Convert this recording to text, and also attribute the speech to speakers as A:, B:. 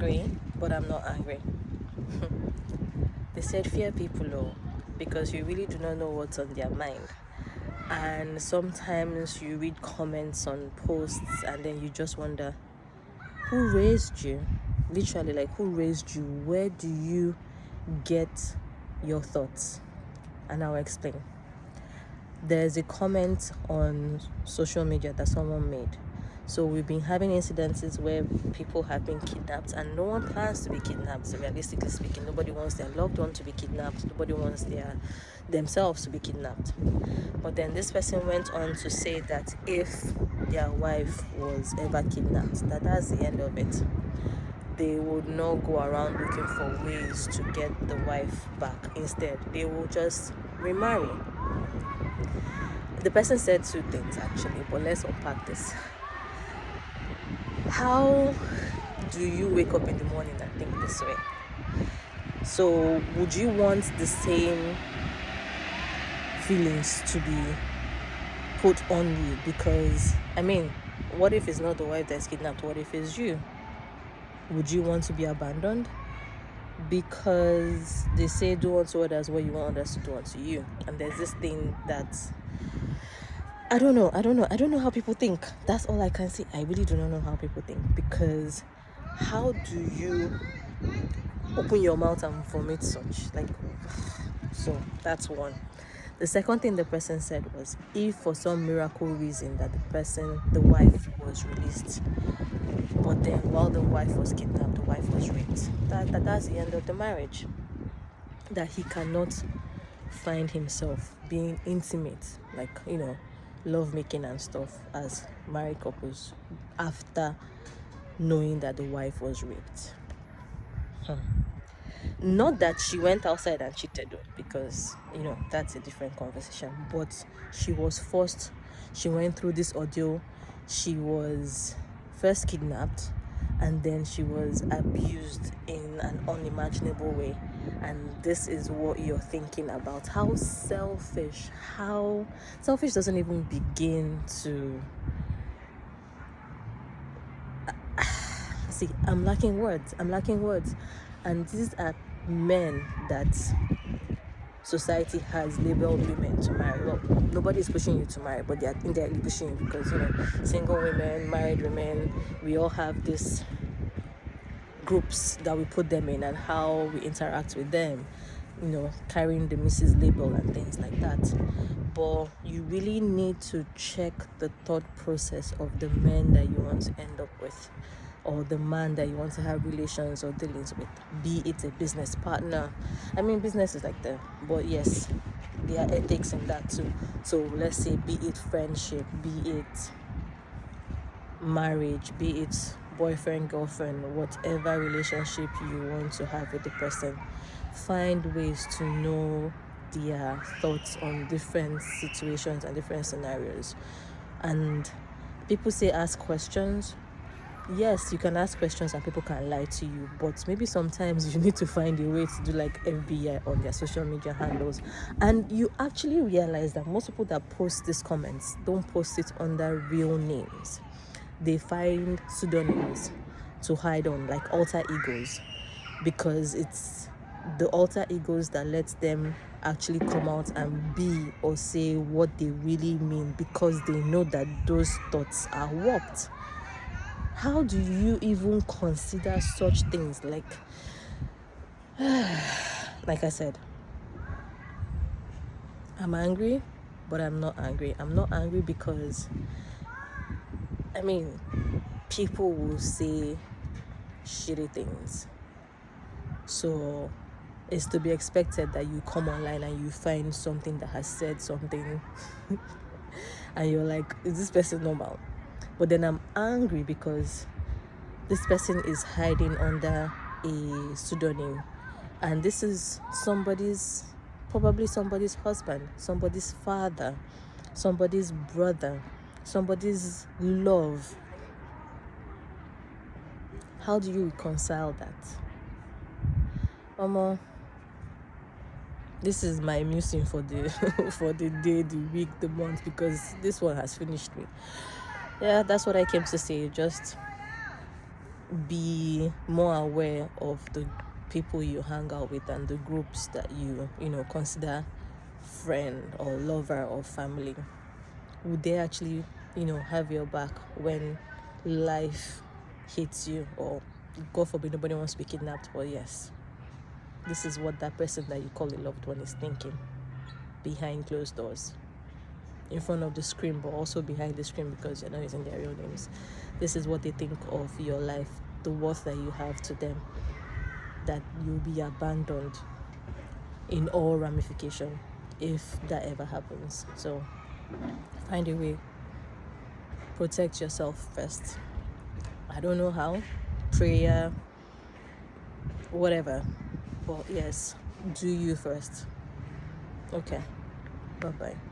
A: angry, but I'm not angry. They said fear people low because you really do not know what's on their mind. And sometimes you read comments on posts and then you just wonder, who raised you? Literally, like, who raised you? Where do you get your thoughts? And I'll explain. There's a comment on social media that someone made. So we've been having incidences where people have been kidnapped, and no one plans to be kidnapped. So realistically speaking, nobody wants their loved one to be kidnapped. Nobody wants themselves to be kidnapped. But then this person went on to say that if their wife was ever kidnapped, that's the end of it. They would not go around looking for ways to get the wife back. Instead, they will just remarry. The person said two things actually, but let's unpack this. How do you wake up in the morning and think this way? So would you want the same feelings to be put on you? Because, what if it's not the wife that's kidnapped? What if it's you? Would you want to be abandoned? Because they say do unto others what you want others to do unto you. And there's this thing that I don't know how people think. That's all I can say. I really do not know how people think, because how do you open your mouth and vomit such? So that's one. The second thing the person said was, if for some miracle reason that the wife was released, but then while the wife was kidnapped, the wife was raped, that's the end of the marriage. That he cannot find himself being intimate, love making and stuff as married couples after knowing that the wife was raped. Not that she went outside and cheated, because that's a different conversation, but she was forced. She went through this ordeal. She was first kidnapped, and then she was abused in an unimaginable way. And this is what you're thinking about. How selfish doesn't even begin to see. I'm lacking words. And these are men that society has labeled women to marry. Well, nobody's pushing you to marry, but they are indirectly pushing you, because single women, married women, we all have these groups that we put them in and how we interact with them, carrying the Mrs. label and things like that. But you really need to check the thought process of the men that you want to end up with, or the man that you want to have relations or dealings with, be it a business partner. Business is but yes, there are ethics in that too. So let's say, be it friendship, be it marriage, be it boyfriend, girlfriend, whatever relationship you want to have with the person, find ways to know their thoughts on different situations and different scenarios. And people say ask questions. Yes, you can ask questions and people can lie to you, but maybe sometimes you need to find a way to do like FBI on their social media handles. And you actually realize that most people that post these comments don't post it under real names. They find pseudonyms to hide on, like alter egos, because it's the alter egos that lets them actually come out and be or say what they really mean, because they know that those thoughts are warped. How do you even consider such things? Like I said, I'm angry, but I'm not angry. I'm not angry because people will say shitty things. So it's to be expected that you come online and you find something that has said something and you're like, is this person normal? But then I'm angry because this person is hiding under a pseudonym, and this is probably somebody's husband, somebody's father, somebody's brother, somebody's love. How do you reconcile that? This is my musing for the for the day, the week, the month, because this one has finished me. Yeah, that's what I came to say. Just be more aware of the people you hang out with and the groups that you consider friend or lover or family. Would they actually have your back when life hits you, or God forbid nobody wants to be kidnapped, but yes, this is what that person that you call a loved one is thinking behind closed doors, in front of the screen, but also behind the screen, because you're not using their real names. This is what they think of your life, the worth that you have to them, that you'll be abandoned in all ramification if that ever happens. So find a way, protect yourself first. I don't know how, prayer, whatever, but yes, do you first. Okay, bye-bye.